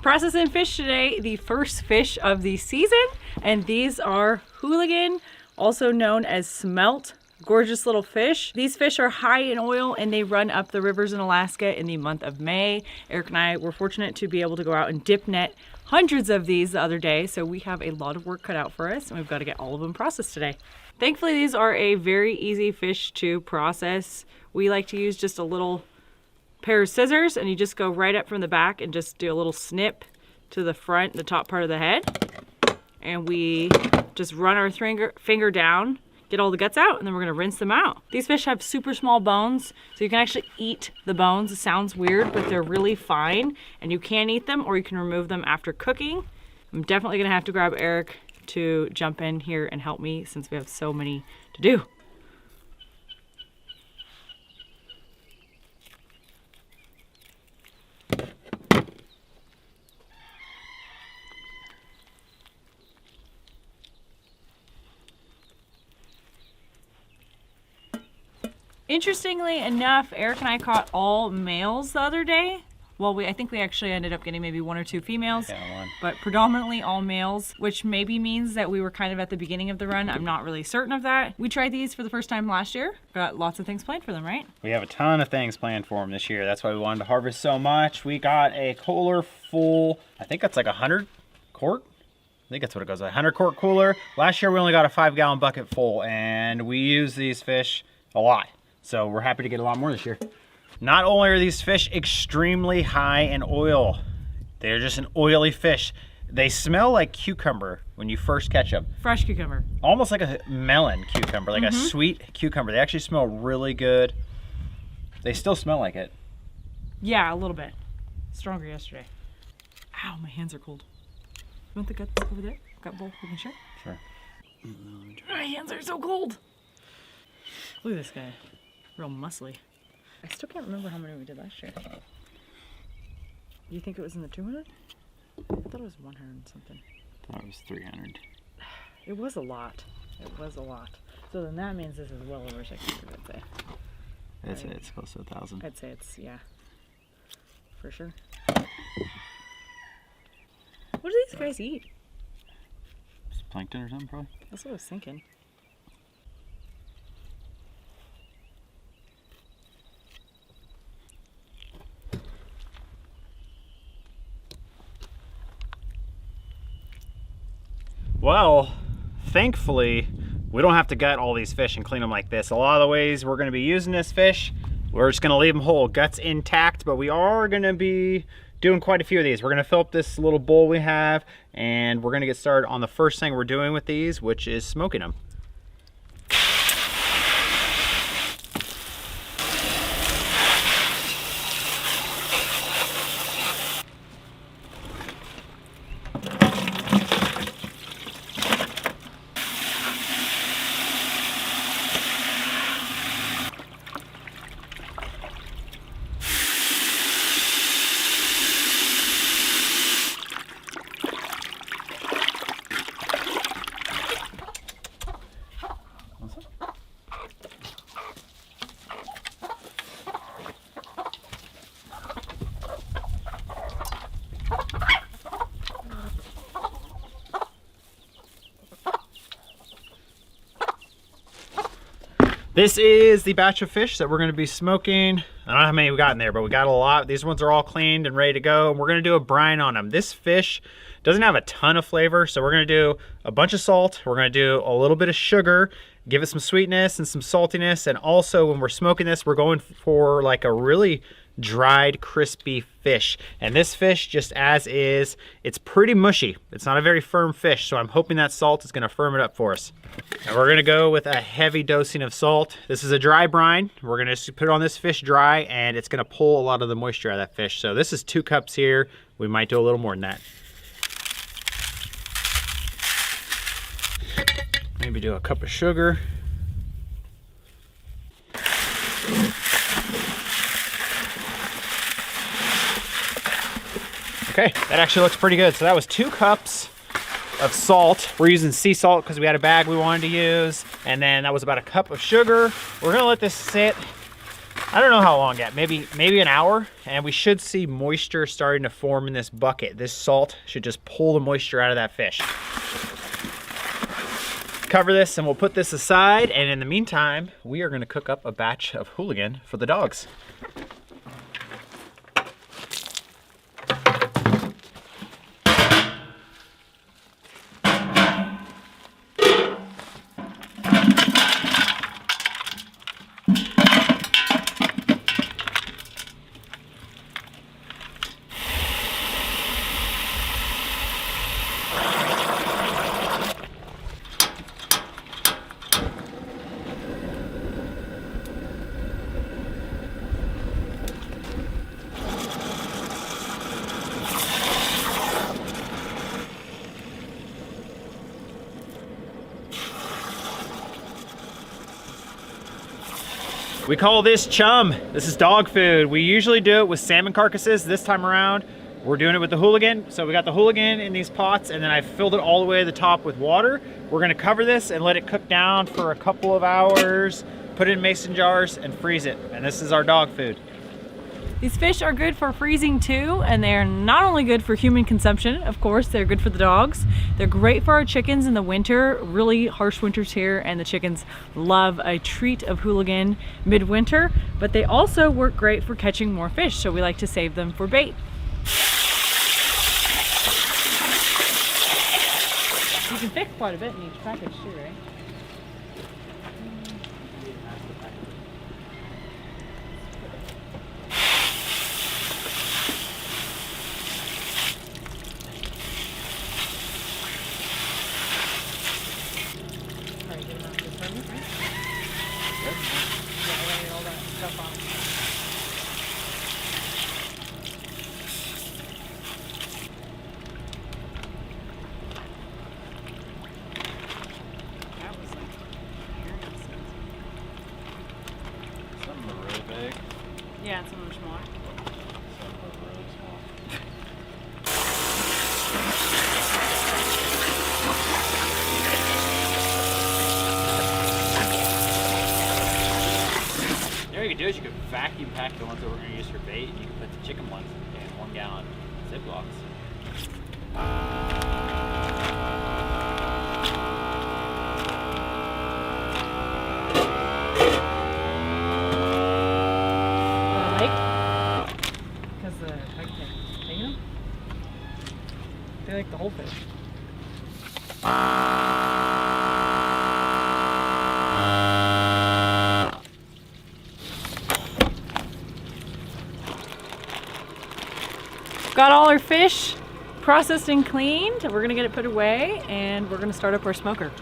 processing fish today, the first fish of the season, and these are Hooligan, also known as smelt. Gorgeous little fish. These fish are high in oil and they run up the rivers in Alaska in the month of May. Eric and I were fortunate to be able to go out and dip net hundreds of these the other day, so we have a lot of work cut out for us and we've got to get all of them processed today. Thankfully, these are a very easy fish to process. We like to use just a little pair of scissors and you just go right up from the back and just do a little snip to the front, the top part of the head. And we just run our finger down, get all the guts out, and then we're gonna rinse them out. These fish have super small bones, so you can actually eat the bones. It sounds weird, but they're really fine, and you can eat them or you can remove them after cooking. I'm definitely gonna have to grab Eric to jump in here and help me since we have so many to do. Interestingly enough, Eric and I caught all males the other day. Well, I think we actually ended up getting maybe 1 or 2 females, but predominantly all males, which maybe means that we were kind of at the beginning of the run. I'm not really certain of that. We tried these for the first time last year. Got lots of things planned for them, right? We have a ton of things planned for them this year. That's why we wanted to harvest so much. We got a cooler full, I think that's like 100 quart. I think that's what it goes, a 100 quart cooler. Last year we only got a 5-gallon bucket full, and we use these fish a lot. So we're happy to get a lot more this year. Not only are these fish extremely high in oil, they're just an oily fish. They smell like cucumber when you first catch them. Fresh cucumber. Almost like a melon cucumber, like a sweet cucumber. They actually smell really good. They still smell like it. Yeah, a little bit. Stronger yesterday. Ow, my hands are cold. You want the guts over there? Gut bowl, we can share? Sure. My hands are so cold. Look at this guy. Real muscly. I still can't remember how many we did last year. You think it was in the 200? I thought it was 100 and something. I thought it was 300. It was a lot. It was a lot. So then that means this is well over 600, I'd say. I'd say it's close to 1,000. I'd say it's, yeah. For sure. What do these guys eat? Plankton or something, probably? That's what I was thinking. Well, thankfully, we don't have to gut all these fish and clean them like this. A lot of the ways we're gonna be using this fish, we're just gonna leave them whole, guts intact, but we are gonna be doing quite a few of these. We're gonna fill up this little bowl we have, and we're gonna get started on the first thing we're doing with these, which is smoking them. This is the batch of fish that we're gonna be smoking. I don't know how many we got in there, but we got a lot. These ones are all cleaned and ready to go. And we're gonna do a brine on them. This fish doesn't have a ton of flavor, so we're gonna do a bunch of salt. We're gonna do a little bit of sugar, give it some sweetness and some saltiness. And also when we're smoking this, we're going for like a really dried, crispy fish. And this fish, just as is, it's pretty mushy. It's not a very firm fish, so I'm hoping that salt is gonna firm it up for us. And we're gonna go with a heavy dosing of salt. This is a dry brine. We're gonna just put it on this fish dry, and it's gonna pull a lot of the moisture out of that fish. So this is 2 cups here. We might do a little more than that. Maybe do a cup of sugar. Okay, that actually looks pretty good. So that was 2 cups of salt. We're using sea salt because we had a bag we wanted to use. And then that was about a cup of sugar. We're gonna let this sit I don't know how long yet, maybe an hour, and we should see moisture starting to form in this bucket. This salt should just pull the moisture out of that fish. Cover this and we'll put this aside, and in the meantime, we are gonna cook up a batch of Hooligan for the dogs. We call this chum. This is dog food. We usually do it with salmon carcasses. This time around, we're doing it with the Hooligan. So we got the Hooligan in these pots, and then I filled it all the way to the top with water. We're gonna cover this and let it cook down for a couple of hours, put it in mason jars and freeze it. And this is our dog food. These fish are good for freezing too, and they're not only good for human consumption, of course, they're good for the dogs. They're great for our chickens in the winter, really harsh winters here, and the chickens love a treat of Hooligan midwinter, but they also work great for catching more fish, so we like to save them for bait. You can fit quite a bit in each package too, right? Yeah, and some of them are smaller. Some are really small. You know what you can do is you can vacuum pack the ones that we're going to use for bait, and you can put the chicken ones in 1 gallon Ziplocs. They like the whole fish. Got all our fish processed and cleaned. We're gonna get it put away, and we're gonna start up our smoker.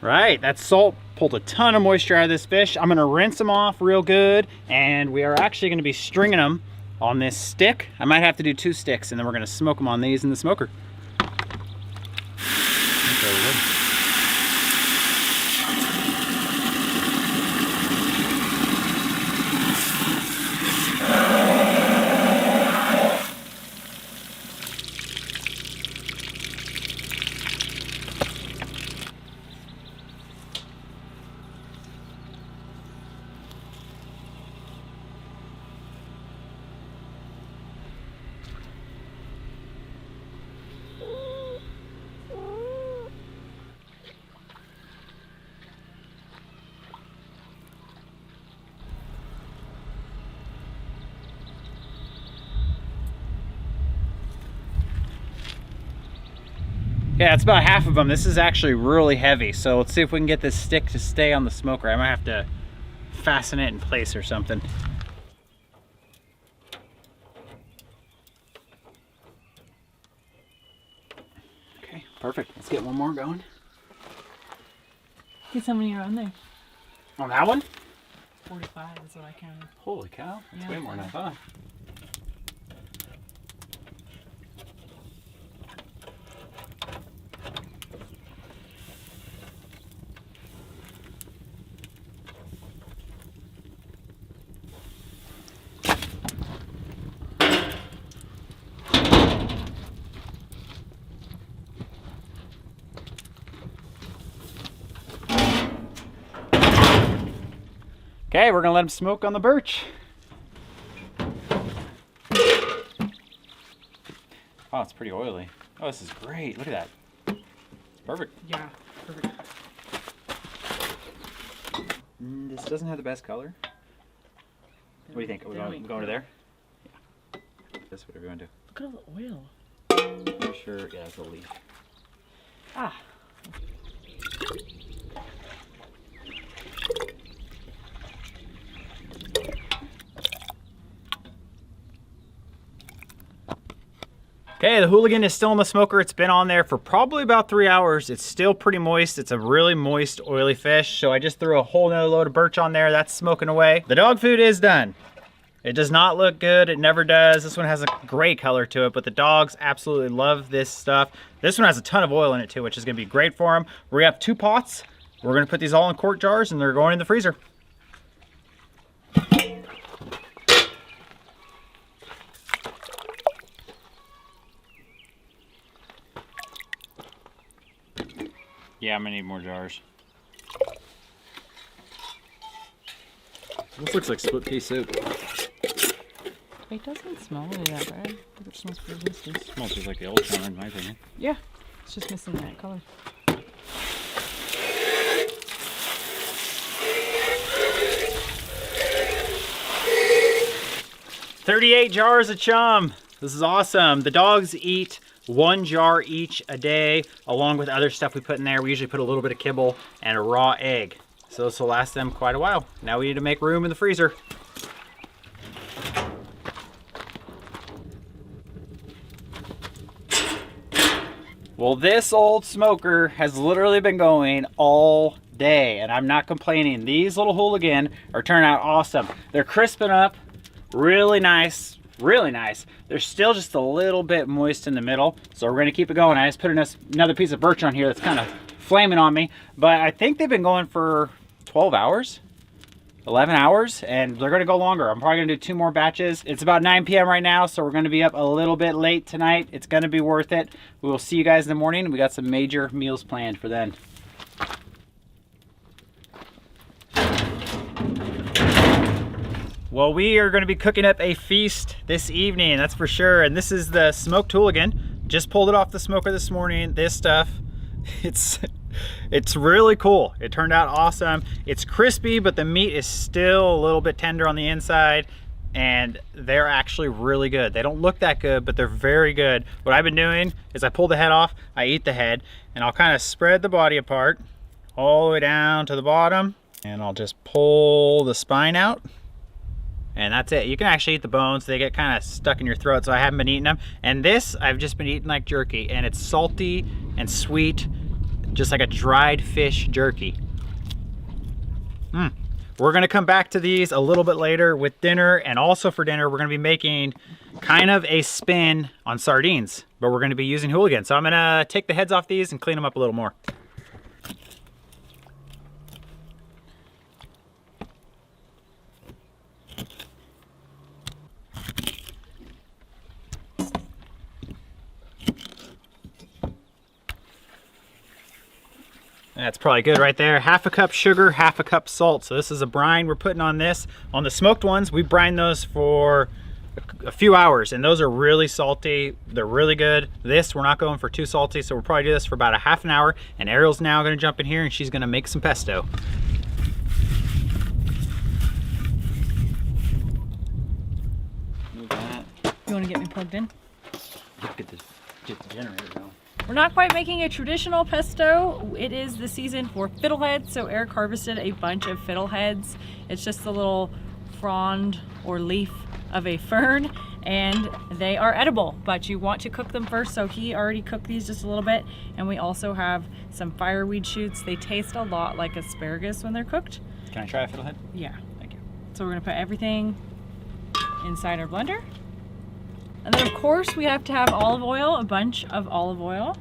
Right, that salt pulled a ton of moisture out of this fish. I'm gonna rinse them off real good, and we are actually gonna be stringing them on this stick. I might have to do 2 sticks, and then we're gonna smoke them on these in the smoker. Yeah, it's about half of them. This is actually really heavy. So let's see if we can get this stick to stay on the smoker. I might have to fasten it in place or something. Okay, perfect. Let's get one more going. Guess how many are on there? On that one? 45 is what I counted. Holy cow, that's Yeah. way more than I thought. Okay, we're gonna let them smoke on the birch. Oh, it's pretty oily. Oh, this is great. Look at that. Perfect. Yeah, perfect. This doesn't have the best color. What do you think? Are we going to there? Yeah. That's what we're going to do. Look at all the oil. For sure. Yeah, it's a leaf. Ah. Okay, the Hooligan is still in the smoker. It's been on there for probably about 3 hours. It's still pretty moist. It's a really moist, oily fish. So I just threw a whole nother load of birch on there. That's smoking away. The dog food is done. It does not look good. It never does. This one has a gray color to it, but the dogs absolutely love this stuff. This one has a ton of oil in it too, which is gonna be great for them. We have 2 pots. We're gonna put these all in quart jars and they're going in the freezer. Yeah, I'm gonna need more jars. This looks like split pea soup. It doesn't smell really that bad. It smells pretty tasty. It smells just like the old one in my opinion. Yeah, it's just missing that color. $38 jars of chum. This is awesome. The dogs eat 1 jar each a day, along with other stuff we put in there. We usually put a little bit of kibble and a raw egg. So this will last them quite a while. Now we need to make room in the freezer. Well, this old smoker has literally been going all day, and I'm not complaining. These little Hooligan are turning out awesome. They're crisping up, really nice. Really nice. They're still just a little bit moist in the middle, so we're gonna keep it going. I just put another piece of birch on here that's kind of flaming on me, but I think they've been going for 12 hours, 11 hours, and they're gonna go longer. I'm probably gonna do 2 more batches. It's about 9 p.m. right now, so we're gonna be up a little bit late tonight. It's gonna be worth it. We will see you guys in the morning. We got some major meals planned for then. Well, we are going to be cooking up a feast this evening, that's for sure. And this is the smoked Hooligan. Just pulled it off the smoker this morning. This stuff, it's really cool. It turned out awesome. It's crispy, but the meat is still a little bit tender on the inside. And they're actually really good. They don't look that good, but they're very good. What I've been doing is I pull the head off, I eat the head, and I'll kind of spread the body apart all the way down to the bottom. And I'll just pull the spine out. And that's it. You can actually eat the bones. They get kind of stuck in your throat, so I haven't been eating them. And this, I've just been eating like jerky, and it's salty and sweet, just like a dried fish jerky. We're gonna come back to these a little bit later with dinner, and also for dinner, we're gonna be making kind of a spin on sardines, but we're gonna be using Hooligan. So I'm gonna take the heads off these and clean them up a little more. That's probably good right there. Half a cup sugar, half a cup salt. So this is a brine we're putting on this. On the smoked ones, we brine those for a few hours, and those are really salty. They're really good. This, we're not going for too salty, so we'll probably do this for about a half an hour. And Arielle's now gonna jump in here and she's gonna make some pesto. Move that. You want to get me plugged in? Get the generator going. We're not quite making a traditional pesto. It is the season for fiddleheads, so Eric harvested a bunch of fiddleheads. It's just the little frond or leaf of a fern, and they are edible, but you want to cook them first, so he already cooked these just a little bit. And we also have some fireweed shoots. They taste a lot like asparagus when they're cooked. Can I try a fiddlehead? Yeah. Thank you. So we're gonna put everything inside our blender. And then of course we have to have olive oil, a bunch of olive oil.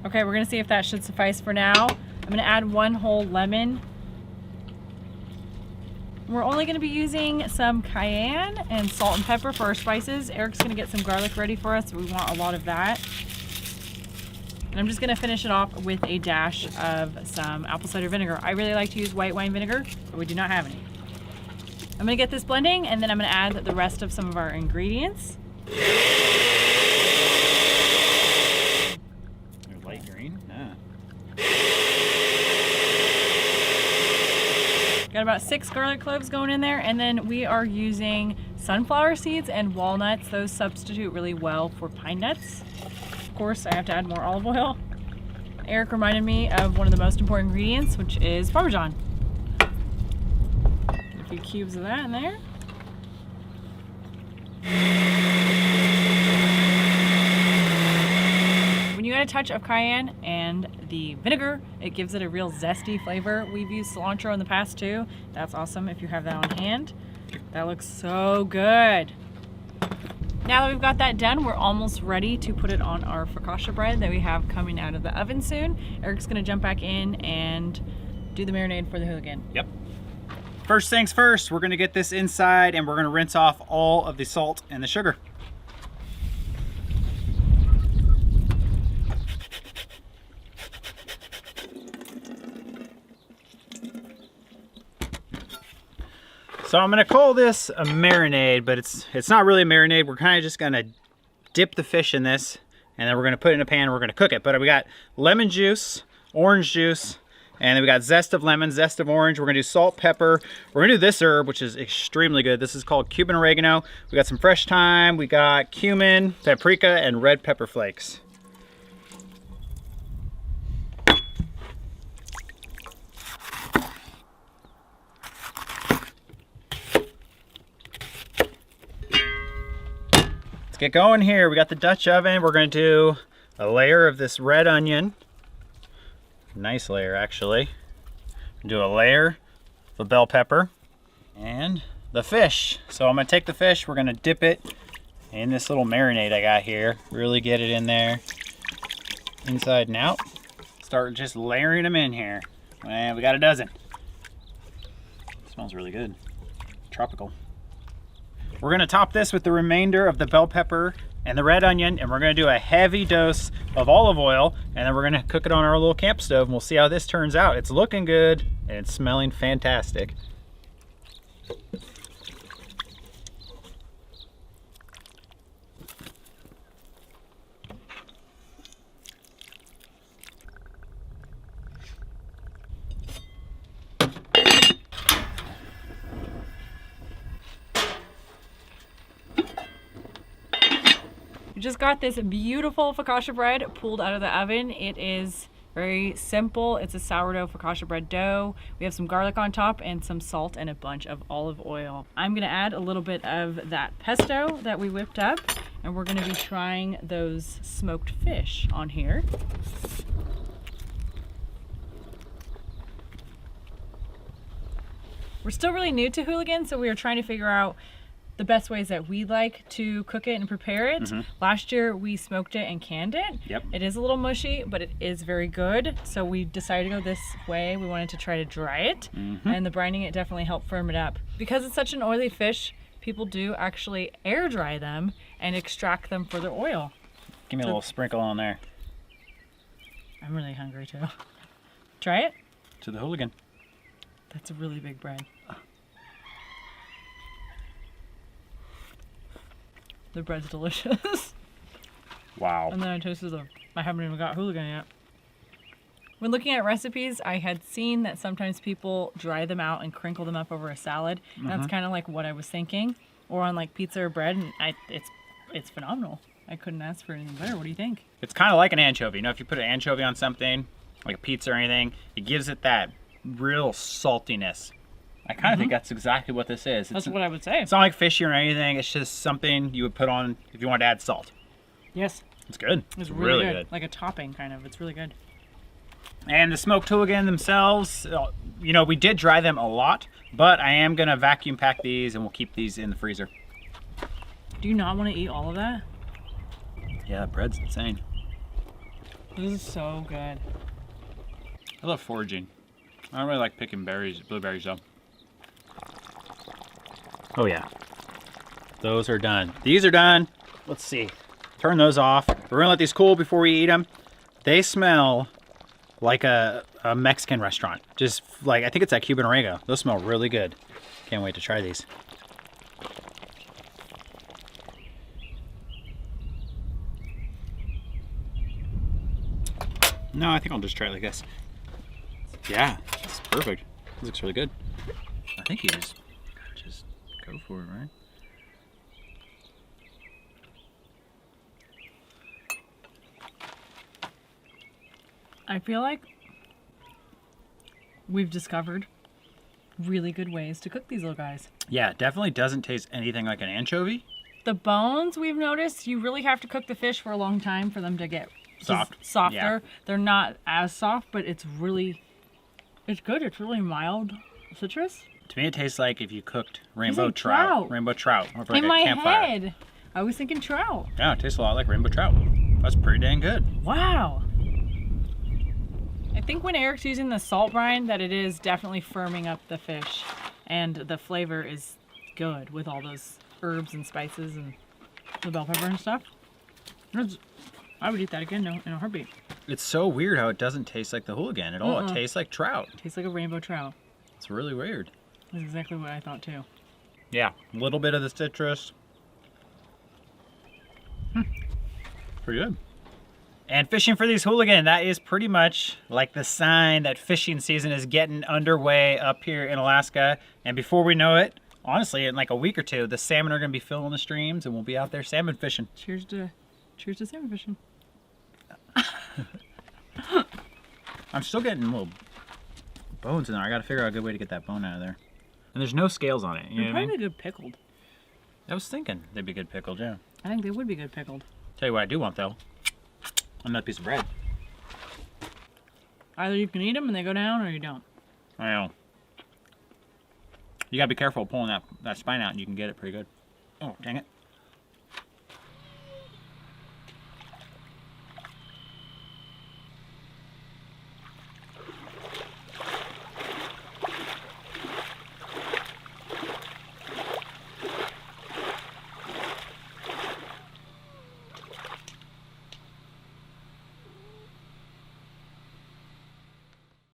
Okay, we're gonna see if that should suffice for now. I'm gonna add 1 whole lemon. We're only gonna be using some cayenne and salt and pepper for our spices. Eric's gonna get some garlic ready for us. We want a lot of that. And I'm just gonna finish it off with a dash of some apple cider vinegar. I really like to use white wine vinegar, but we do not have any. I'm gonna get this blending, and then I'm gonna add the rest of some of our ingredients. They're light green. Yeah. Got about 6 garlic cloves going in there, and then we are using sunflower seeds and walnuts. Those substitute really well for pine nuts. Of course, I have to add more olive oil. Eric reminded me of one of the most important ingredients, which is Parmesan. Get a few cubes of that in there. When you add a touch of cayenne and the vinegar, it gives it a real zesty flavor. We've used cilantro in the past too. That's awesome if you have that on hand. That looks so good. Now that we've got that done, we're almost ready to put it on our focaccia bread that we have coming out of the oven soon. Eric's gonna jump back in and do the marinade for the Hooligan. Yep. First things first, we're gonna get this inside and we're gonna rinse off all of the salt and the sugar. So I'm gonna call this a marinade, but it's not really a marinade. We're kind of just gonna dip the fish in this, and then we're gonna put it in a pan and we're gonna cook it. But we got lemon juice, orange juice, and then we got zest of lemon, zest of orange. We're gonna do salt, pepper. We're gonna do this herb, which is extremely good. This is called Cuban oregano. We got some fresh thyme, we got cumin, paprika, and red pepper flakes. Let's get going here. We got the Dutch oven. We're gonna do a layer of this red onion. Nice layer, actually. Do a layer of the bell pepper and the fish. So I'm gonna take the fish, we're gonna dip it in this little marinade I got here. Really get it in there, inside and out. Start just layering them in here. And we got a dozen. It smells really good. Tropical. We're gonna top this with the remainder of the bell pepper and the red onion, and we're gonna do a heavy dose of olive oil, and then we're gonna cook it on our little camp stove, and we'll see how this turns out. It's looking good, and it's smelling fantastic. We just got this beautiful focaccia bread pulled out of the oven. It is very simple. It's a sourdough focaccia bread dough. We have some garlic on top and some salt and a bunch of olive oil. I'm gonna add a little bit of that pesto that we whipped up, and we're gonna be trying those smoked fish on here. We're still really new to Hooligan, so we are trying to figure out the best ways that we like to cook it and prepare it. Last year we smoked it and canned it. Yep. It is a little mushy, but it is very good. So we decided to go this way. We wanted to try to dry it, and the brining it definitely helped firm it up. Because it's such an oily fish, people do actually air dry them and extract them for their oil. Give me a little sprinkle on there. I'm really hungry too. Try it? To the Hooligan. That's a really big bread. The bread's delicious. Wow. And then I tasted I haven't even got Hooligan yet. When looking at recipes, I had seen that sometimes people dry them out and crinkle them up over a salad. And that's kind of like what I was thinking. Or on like pizza or bread, and it's phenomenal. I couldn't ask for anything better. What do you think? It's kind of like an anchovy. You know, if you put an anchovy on something, like a pizza or anything, it gives it that real saltiness. I kind of think that's exactly what this is. That's what I would say. It's not like fishy or anything. It's just something you would put on if you wanted to add salt. Yes. It's good. It's really good. Like a topping, kind of. It's really good. And the smoked hooligan themselves, you know, we did dry them a lot, but I am going to vacuum pack these and we'll keep these in the freezer. Do you not want to eat all of that? Yeah, that bread's insane. This is so good. I love foraging. I don't really like picking berries, blueberries though. Oh yeah. Those are done. These are done. Let's see. Turn those off. We're gonna let these cool before we eat them. They smell like a Mexican restaurant. Just like, I think it's that Cuban oregano. Those smell really good. Can't wait to try these. No, I think I'll just try it like this. Yeah, it's perfect. This looks really good. I think you just go for it, right? I feel like we've discovered really good ways to cook these little guys. Yeah, it definitely doesn't taste anything like an anchovy. The bones, we've noticed, you really have to cook the fish for a long time for them to get softer. Yeah. They're not as soft, but it's good. It's really mild citrus. To me, it tastes like if you cooked rainbow trout. Rainbow trout. Or like in a my campfire. head, I was thinking trout. Yeah, it tastes a lot like rainbow trout. That's pretty dang good. Wow. I think when Eric's using the salt brine, that it is definitely firming up the fish, and the flavor is good with all those herbs and spices and the bell pepper and stuff. I would eat that again in a heartbeat. It's so weird how it doesn't taste like the hooligan at all. It tastes like trout. It tastes like a rainbow trout. It's really weird. That's exactly what I thought too. Yeah, a little bit of the citrus. Pretty good. And fishing for these hooligan, that is pretty much like the sign that fishing season is getting underway up here in Alaska. And before we know it, honestly, in like a week or two, the salmon are going to be filling the streams and we'll be out there salmon fishing. Cheers to salmon fishing. I'm still getting little bones in there. I got to figure out a good way to get that bone out of there. And there's no scales on it. You know what I mean? Probably good pickled. I was thinking they'd be good pickled, yeah. I think they would be good pickled. Tell you what I do want though. Another piece of bread. Either you can eat them and they go down, or you don't. I know. You gotta be careful pulling that spine out and you can get it pretty good. Oh, dang it.